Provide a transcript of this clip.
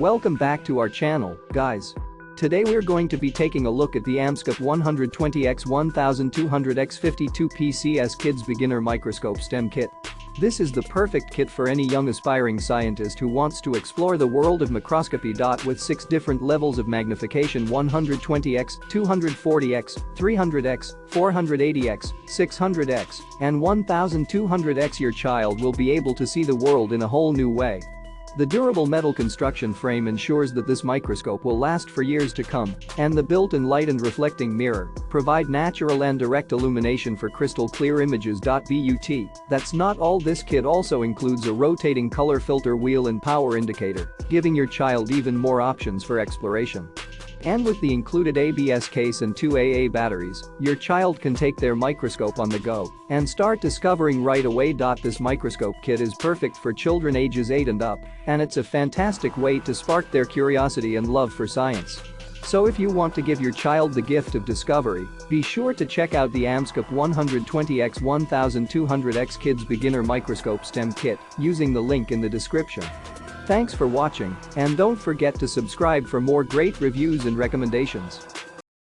Welcome back to our channel, guys. Today we're going to be taking a look at the AmScope 120X-1200X 52-pcs Kids Beginner Microscope STEM Kit. This is the perfect kit for any young aspiring scientist who wants to explore the world of microscopy. With 6 different levels of magnification: 120X, 240X, 300X, 480X, 600X, and 1200X, your child will be able to see the world in a whole new way. The durable metal construction frame ensures that this microscope will last for years to come, and the built-in light and reflecting mirror provide natural and direct illumination for crystal clear images. But that's not all. This kit also includes a rotating color filter wheel and power indicator, giving your child even more options for exploration. And with the included ABS case and 2 AA batteries, your child can take their microscope on the go and start discovering right away. This microscope kit is perfect for children ages 8 and up, and it's a fantastic way to spark their curiosity and love for science. So if you want to give your child the gift of discovery, be sure to check out the AmScope 120X-1200X Kids Beginner Microscope STEM Kit using the link in the description. Thanks for watching, and don't forget to subscribe for more great reviews and recommendations.